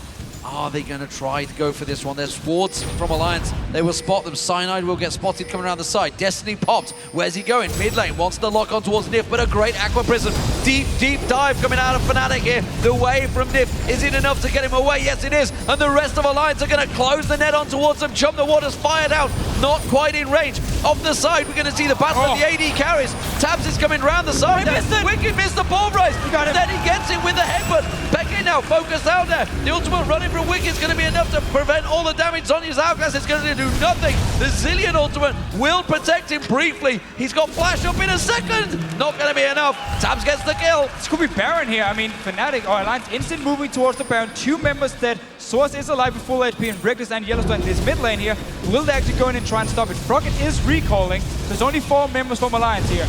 Are they going to try to go for this one? There's wards from Alliance. They will spot them. Cyanide will get spotted coming around the side. Destiny popped. Where's he going? Mid lane wants to lock on towards Nyph, but a great Aqua Prism. Deep, deep dive coming out of Fnatic here. The wave from Nyph. Is it enough to get him away? Yes, it is. And the rest of Alliance are going to close the net on towards them. Chum the Waters fired out. Not quite in range. Off the side, we're going to see the battle of the AD carries. Tabzz is coming round the side. Wickd missed the ball race. Then he gets it with the headbutt. Peke now focused out there. The ultimate running from Wickd is going to be enough to prevent all the damage on his hourglass. It's going to do nothing. The Zilean ultimate will protect him briefly. He's got flash up in a second. Not going to be enough. Tabzz gets the kill. This could be Baron here. I mean, Fnatic or Alliance instant moving towards the Baron. 2 members dead. sOAZ is alive with full HP, and Rekkles and YellOwStaR in this mid lane here. Will they actually go in and try and stop it? Froggen is recalling. There's only 4 members from Alliance here.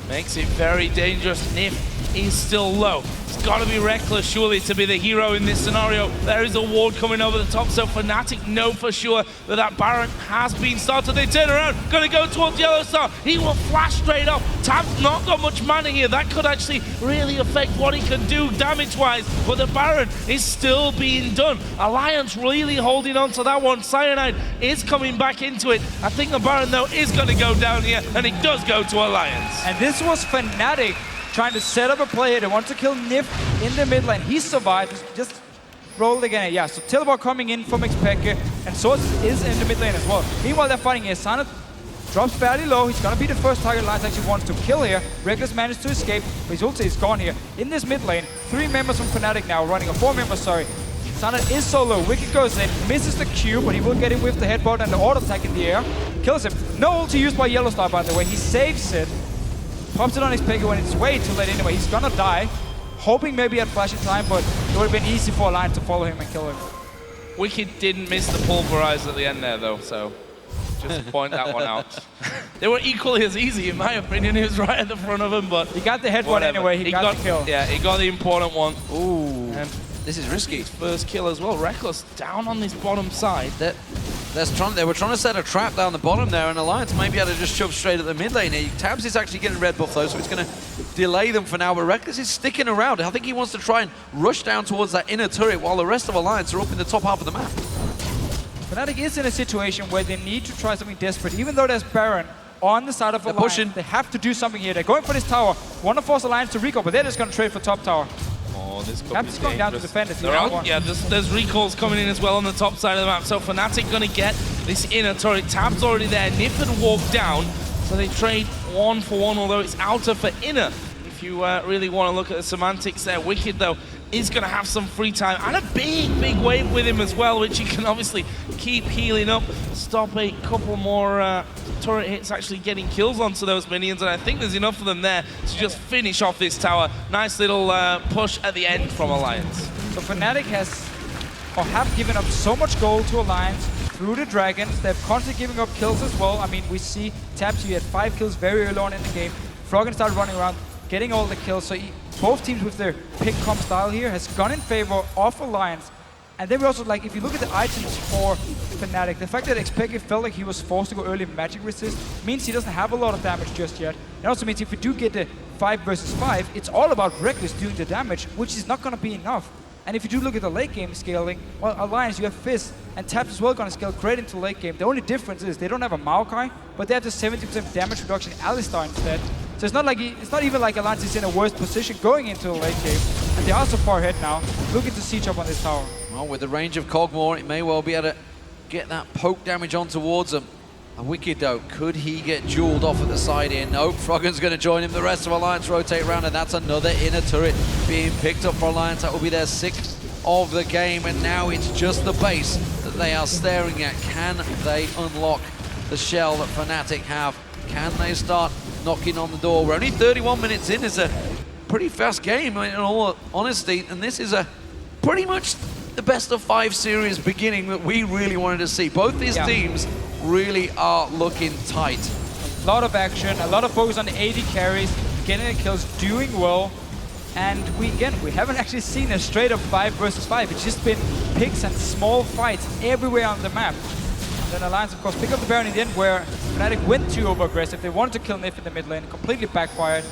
Makes it very dangerous. Nyph is still low. It's got to be Rekkles, surely, to be the hero in this scenario. There is a ward coming over the top, so Fnatic know for sure that that Baron has been started. They turn around, going to go towards YellOwStaR. He will flash straight off. Tabzz not got much mana here. That could actually really affect what he can do damage-wise, but the Baron is still being done. Alliance really holding on to that one. Cyanide is coming back into it. I think the Baron, though, is going to go down here, and it does go to Alliance. And this was Fnatic trying to set up a play here. They want to kill Nyph in the mid lane. He survived, just rolled again. Yeah, so teleport coming in from xPeke. and sOAZ is in the mid lane as well. Meanwhile, they're fighting here. Cyanide drops fairly low. He's gonna be the first target Alliance actually wants to kill here. Rekkles managed to escape, but his ulti is gone here. In this mid lane, 3 members from Fnatic now running, or 4 members, sorry. Cyanide is so low. Wickd goes in, misses the Q, but he will get him with the headbutt and the auto attack in the air. Kills him. No ulti used by YellOwStaR, by the way. He saves it. Pops it on xPeke when it's way too late anyway. He's gonna die. Hoping maybe at flashing time, but it would have been easy for Alliance to follow him and kill him. Wickd didn't miss the pulverize at the end there, though, so just to point that one out. They were equally as easy, in my opinion. He was right at the front of him, but he got the headbutt anyway. He got the kill. Yeah, he got the important one. Ooh, And this is risky. his first kill as well. Rekkles down on this bottom side. They were trying to set a trap down the bottom there, and Alliance maybe had to just shove straight at the mid lane. Tabzz is actually getting red buff though, so it's going to delay them for now, but Rekkles is sticking around. I think he wants to try and rush down towards that inner turret while the rest of Alliance are up in the top half of the map. Fnatic is in a situation where they need to try something desperate. Even though there's Baron on the side of Alliance, pushing. They have to do something here. They're going for this tower. Want to force Alliance to recall, but they're just going to trade for top tower. Oh, this could Tabzz is going down to defend if They're out. Yeah, there's recalls coming in as well on the top side of the map. So Fnatic gonna get this inner turret. Tabzz already there. Nyph had walked down, so they trade 1 for 1, although it's outer for inner. If you really want to look at the semantics there, Wickd though is gonna have some free time and a big wave with him as well, which he can obviously keep healing up, stop a couple more turret hits actually getting kills onto those minions, and I think there's enough of them there to just finish off this tower. Nice little push at the end from Alliance. So Fnatic have given up so much gold to Alliance through the Dragons. They're constantly giving up kills as well. I mean, we see Tabzz, he had 5 kills very early on in the game. Froggen started running around, getting all the kills. So both teams with their pick comp style here has gone in favor of Alliance. And then we also, like, if you look at the items for Fnatic, the fact that xPeke felt like he was forced to go early magic resist means he doesn't have a lot of damage just yet. It also means if we do get the 5 versus 5, it's all about Rekkles doing the damage, which is not going to be enough. And if you do look at the late game scaling, well, Alliance, you have Fizz, and Tabzz as well going to scale great into late game. The only difference is they don't have a Maokai, but they have the 70% damage reduction Alistar instead. So it's not like it's not even like Alliance is in a worse position going into the late game. And they are so far ahead now, looking to siege up on this tower. Well, with the range of Kog'Maw, it may well be able to get that poke damage on towards them. And Wickd though, could he get jeweled off at the side here? Nope, Froggen's going to join him. The rest of Alliance rotate around, and that's another inner turret being picked up for Alliance. That will be their 6th of the game, and now it's just the base that they are staring at. Can they unlock the shell that Fnatic have? Can they start knocking on the door? We're only 31 minutes in. It's a pretty fast game, in all honesty, and this is a pretty much the best of 5 series beginning that we really wanted to see. Both these teams really are looking tight. A lot of action, a lot of focus on the AD carries, getting the kills, doing well. And we haven't actually seen a straight up 5 versus 5. It's just been picks and small fights everywhere on the map. And then Alliance, of course, pick up the Baron in the end, where Fnatic went too over-aggressive. They wanted to kill Nyph in the mid lane, completely backfired.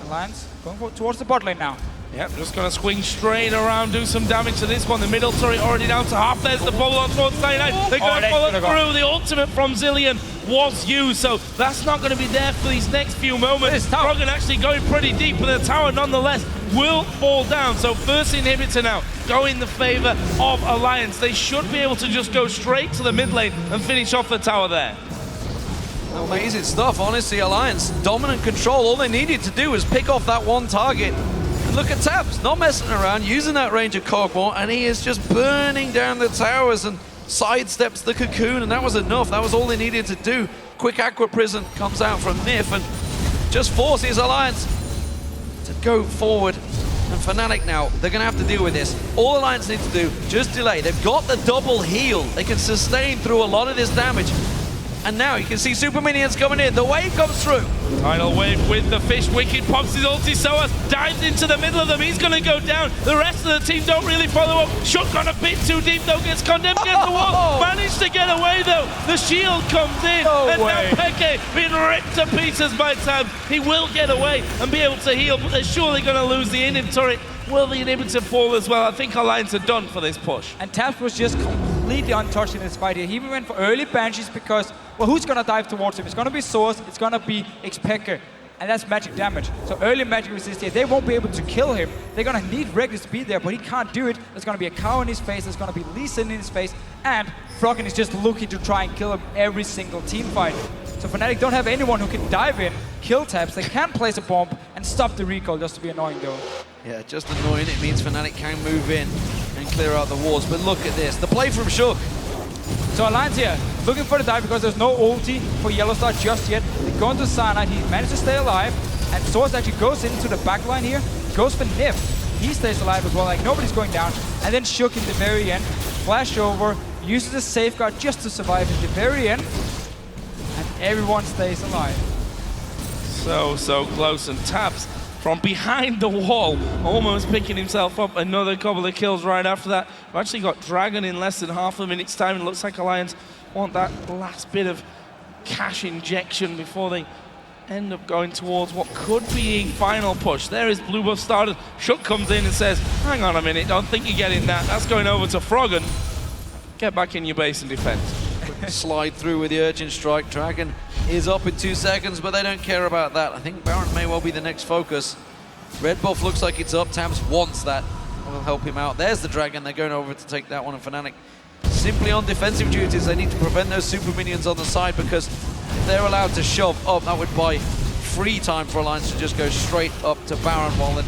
Alliance going towards the bot lane now. Yep, just gonna swing straight around, do some damage to this one. The middle turret already down to half. There's the bubble on towards Cyanide. They're gonna follow through. The ultimate from Zilean was used, so that's not gonna be there for these next few moments. Froggen actually going pretty deep, but the tower nonetheless will fall down. So first inhibitor now go in the favor of Alliance. They should be able to just go straight to the mid lane and finish off the tower there. Amazing stuff, honestly. Alliance, dominant control. All they needed to do was pick off that one target. And look at Tabzz, not messing around, using that range of Kog'Maw, and he is just burning down the towers and sidesteps the cocoon, and that was enough. That was all they needed to do. Quick Aqua Prison comes out from Nyph and just forces Alliance to go forward. And Fnatic now, they're going to have to deal with this. All Alliance needs to do, just delay. They've got the double heal. They can sustain through a lot of this damage. And now you can see super minions coming in. The wave comes through. Tidal wave with the fish. Wickd pops his ulti. sOAZ dives into the middle of them. He's going to go down. The rest of the team don't really follow up. Shotgun a bit too deep though. Gets condemned against the wall. Managed to get away though. The shield comes in. And now xPeke being ripped to pieces by Tabzz. He will get away and be able to heal, but they're surely going to lose the inhib turret. Will the inhibitor fall as well? I think Alliance are done for this push. And Tabzz was just completely untouched in this fight here. He even went for early Banshees because, well, who's going to dive towards him? It's going to be sOAZ, it's going to be xPeke, and that's magic damage. So early magic resist here, they won't be able to kill him. They're going to need Rekkles to be there, but he can't do it. There's going to be a cow in his face, there's going to be Elise in his face, and Froggen is just looking to try and kill him every single team fight. So Fnatic don't have anyone who can dive in, kill Tabzz. They can place a bomb and stop the recall, just to be annoying though. Yeah, just annoying. It means Fnatic can move in and clear out the wards. But look at this, the play from Shook. So Alliance here, looking for the dive because there's no ulti for YellOwStaR just yet. They go into Cyanide, he managed to stay alive, and sOAZ actually goes into the backline here, goes for Nyph. He stays alive as well, like nobody's going down. And then Shook in the very end, flash over, uses a safeguard just to survive in the very end, and everyone stays alive. So close, and Tabzz from behind the wall, almost picking himself up. Another couple of kills right after that. We've actually got Dragon in less than half a minute's time. It looks like Alliance want that last bit of cash injection before they end up going towards what could be a final push. There is blue buff started. Shook comes in and says, hang on a minute, don't think you're getting that. That's going over to Froggen. Get back in your base and defend. Slide through with the Urgent Strike. Dragon is up in 2 seconds, but they don't care about that. I think Baron may well be the next focus. Red buff looks like it's up. Tabzz wants that. Will help him out. There's the Dragon. They're going over to take that one, and Fnatic simply on defensive duties. They need to prevent those super minions on the side, because if they're allowed to shove up, that would buy free time for Alliance to just go straight up to Baron while the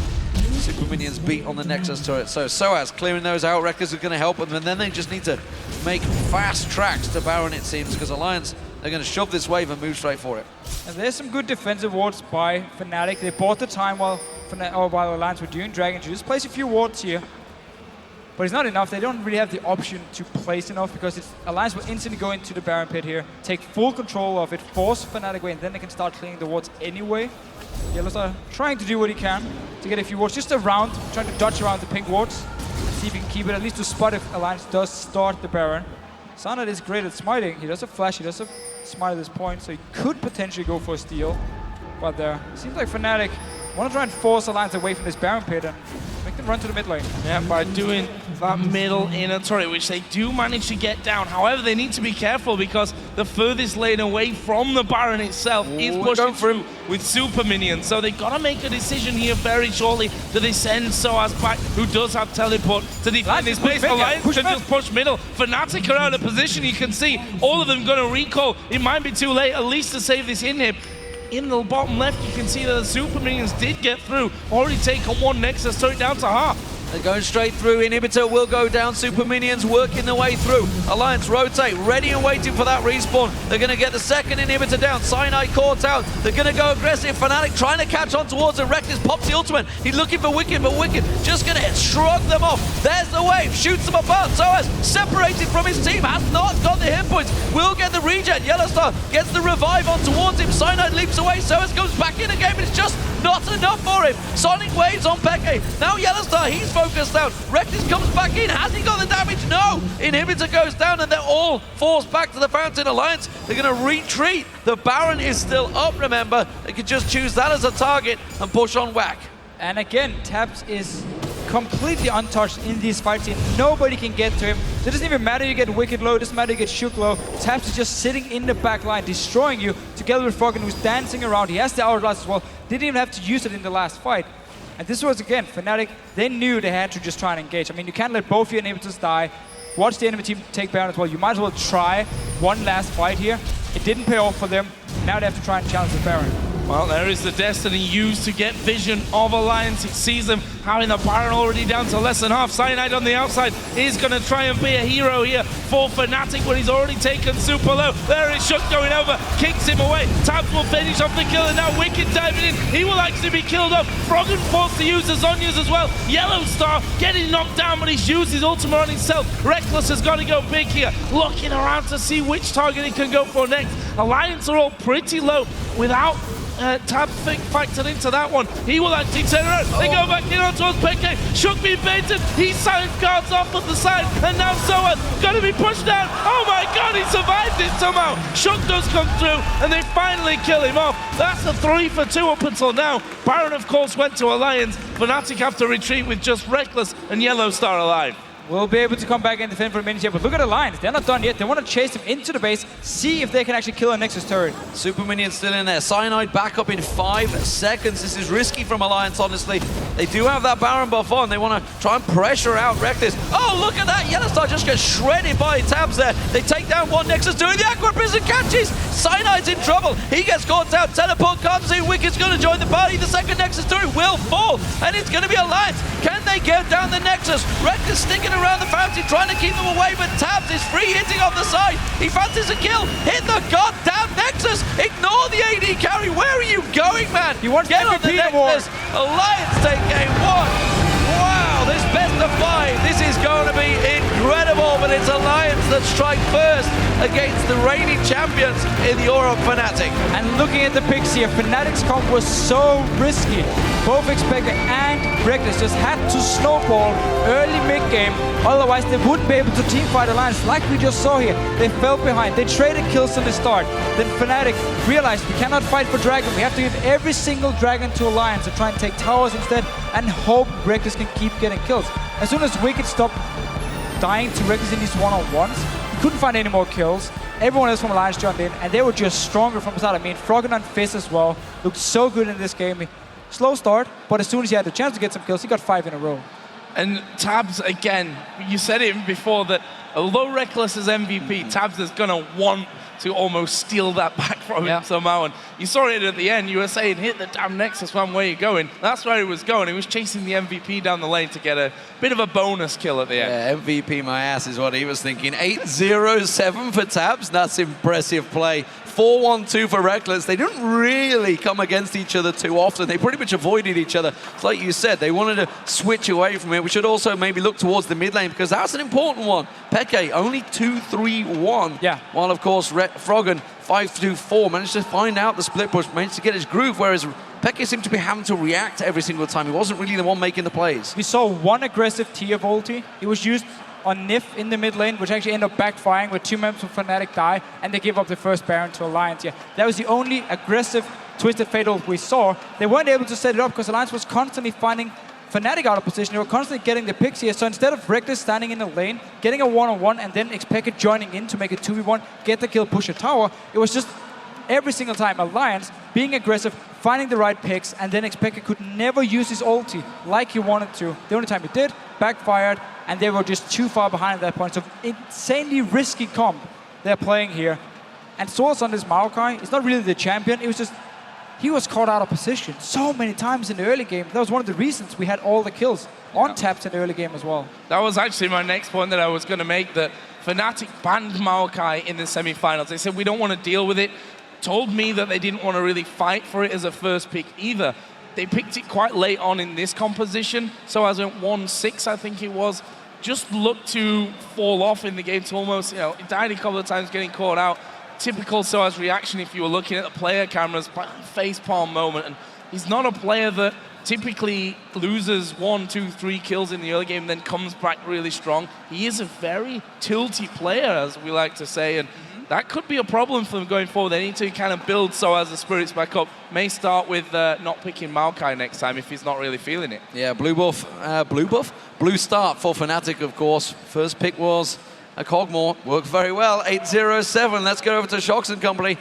super minions beat on the Nexus turret. So sOAZ clearing those out. Rekkles is going to help them, and then they just need to make fast tracks to Baron, it seems, because Alliance, they're going to shove this wave and move straight for it. And there's some good defensive wards by Fnatic. They bought the time while Alliance were doing Dragon. Just place a few wards here. But it's not enough. They don't really have the option to place enough, because Alliance will instantly go into the Baron pit here, take full control of it, force Fnatic away, and then they can start clearing the wards anyway. YellOwStaR trying to do what he can to get a few wards just around, trying to dodge around the pink wards, and see if he can keep it at least to spot if Alliance does start the Baron. Cyanide is great at smiting. He does have flash, he does have smite at this point, so he could potentially go for a steal. But it seems like Fnatic want to try and force Alliance away from this Baron pit and make them run to the mid lane. Yeah, by doing that middle inner turret, which they do manage to get down. However, they need to be careful, because the furthest lane away from the Baron itself is pushing through with super minions. So they've got to make a decision here very shortly. Do they send sOAZ back, who does have teleport, to defend his base? Alliance can just push middle. Fnatic are out of position. You can see all of them going to recall. It might be too late, at least to save this inhib. In the bottom left, you can see that the super minions did get through. Already taken one Nexus, so down to half. They're going straight through. Inhibitor will go down. Super minions working their way through. Alliance rotate, ready and waiting for that respawn. They're going to get the second inhibitor down. Cyanide caught out. They're going to go aggressive. Fnatic trying to catch on towards it. Rekkles pops the ultimate. He's looking for Wickd, but Wickd just going to shrug them off. There's the wave. Shoots them apart. sOAZ separated from his team. Has not got the hit points. Will get the regen. YellOwStaR gets the revive on towards him. Cyanide leaps away. sOAZ goes back in again, but it's just not enough for him. Sonic waves on xPeke. Now YellOwStaR, he's focused out. Rekkles comes back in. Has he got the damage? No! Inhibitor goes down, and they're all forced back to the Fountain. Alliance, they're going to retreat. The Baron is still up, remember. They could just choose that as a target and push on whack. And again, Tabzz is completely untouched in these fights here. Nobody can get to him. So it doesn't even matter you get Wickd low, it doesn't matter you get Shook low. Tabzz is just sitting in the back line, destroying you, together with Froggen, who's dancing around. He has the hourglass as well. Didn't even have to use it in the last fight. And this was, again, Fnatic, they knew they had to just try and engage. I mean, you can't let both your inhibitors die. Watch the enemy team take Baron as well. You might as well try one last fight here. It didn't pay off for them. Now they have to try and challenge the Baron. Well, there is the Destiny used to get vision of Alliance. It sees them having the Baron already down to less than half. Cyanide on the outside is going to try and be a hero here for Fnatic, but he's already taken super low. There is Shook going over, kicks him away. Tabzz will finish off the kill, and now Wickd diving in. He will actually be killed off. Froggen forced to use the Zhonya's as well. YellOwStaR getting knocked down, but he's used his ultimate on himself. Rekkles has got to go big here, looking around to see which target he can go for next. Alliance are all pretty low without Tabzz factored into that one. He will actually turn around. They go back in on towards xPeke. Shook being baited. He safeguards off at the side. And now sOAZ going to be pushed down. Oh my god, he survived it somehow. Shook does come through, and they finally kill him off. That's a 3 for 2 up until now. Baron, of course, went to Alliance. Fnatic have to retreat with just Rekkles and YellOwStaR alive. will be able to come back and defend for a minute here, but look at the Alliance. They're not done yet. They want to chase him into the base, see if they can actually kill a Nexus turret. Super Minion still in there. Cyanide back up in 5 seconds. This is risky from Alliance, honestly. They do have that Baron buff on. They want to try and pressure out Rekkles. Oh, look at that. YellOwStaR just gets shredded by Tabzz there. They take down one Nexus 2, and the Aqua Prison catches. Cyanide's in trouble. He gets caught out. Teleport comes in. Wickd's going to join the party. The second Nexus 2 will fall, and it's going to be Alliance. Can they get down the Nexus? Rekkles sticking around the fountain, trying to keep them away, but Tabzz is free hitting off the side. He fancies a kill. Hit the goddamn Nexus. Ignore the AD carry. Where are you going, man? He wants Get on the MVP award. Nexus. Alliance take game 1. Wow, this best of 5. This is going to be incredible, but it's Alliance that strike first against the reigning champions in the Europe Fnatic. And looking at the picks here, Fnatic's comp was so risky. Both xPeke and Rekkles just had to snowball early mid-game, otherwise they wouldn't be able to teamfight Alliance like we just saw here. They fell behind, they traded kills in the start. Then Fnatic realized we cannot fight for Dragon, we have to give every single Dragon to Alliance and try and take towers instead and hope Rekkles can keep getting kills. As soon as Wickd stopped dying to Rekkles in these one-on-ones, he couldn't find any more kills. Everyone else from Alliance joined in, and they were just stronger from the start. I mean, Froggen Fizz as well looked so good in this game. Slow start, but as soon as he had the chance to get some kills, he got 5 in a row. And Tabzz, again, you said it before that although Rekkles is MVP, Tabzz is going to want to almost steal that back from him somehow. And you saw it at the end. You were saying, hit the damn Nexus one, where you going? That's where he was going. He was chasing the MVP down the lane to get a bit of a bonus kill at the end. Yeah, MVP my ass is what he was thinking. 8-0-7 for Tabzz. That's impressive play. 4-1-2 for Rekkles. They didn't really come against each other too often. They pretty much avoided each other. It's like you said, they wanted to switch away from it. We should also maybe look towards the mid lane because that's an important one. Peke only 2-3-1. Yeah. While, of course, Froggen 5-2-4 managed to find out the split push, managed to get his groove, whereas Peke seemed to be having to react every single time. He wasn't really the one making the plays. We saw one aggressive tier of ulti. It was used on Nyph in the mid lane, which actually ended up backfiring where 2 members of Fnatic die, and they give up the first Baron to Alliance. Yeah, that was the only aggressive Twisted Fate ult we saw. They weren't able to set it up because Alliance was constantly finding Fnatic out of position. They were constantly getting the picks here. So instead of Rekkles standing in the lane, getting a one-on-one, and then xPeke joining in to make a 2v1, get the kill, push a tower, it was just every single time Alliance being aggressive, finding the right picks, and then xPeke could never use his ulti like he wanted to. The only time he did, backfired, and they were just too far behind at that point. So insanely risky comp they're playing here. And sOAZ on this Maokai, it's not really the champion, it was just, he was caught out of position so many times in the early game. That was one of the reasons we had all the kills on Tabzz in the early game as well. That was actually my next point that I was going to make, that Fnatic banned Maokai in the semi-finals. They said, we don't want to deal with it. Told me that they didn't want to really fight for it as a first pick either. They picked it quite late on in this composition, so as went 1-6, I think it was. Just looked to fall off in the game to almost, it died a couple of times getting caught out. Typical sOAZ reaction if you were looking at the player cameras, facepalm moment. And he's not a player that typically loses 1, 2, 3 kills in the early game, then comes back really strong. He is a very tilty player, as we like to say, and that could be a problem for them going forward. They need to kind of build sOAZ the spirits back up. May start with not picking Maokai next time if he's not really feeling it. Yeah, blue start for Fnatic, of course. First pick was a Kog'Maw. Worked very well, 8-0-7. Let's go over to Shocks and Company.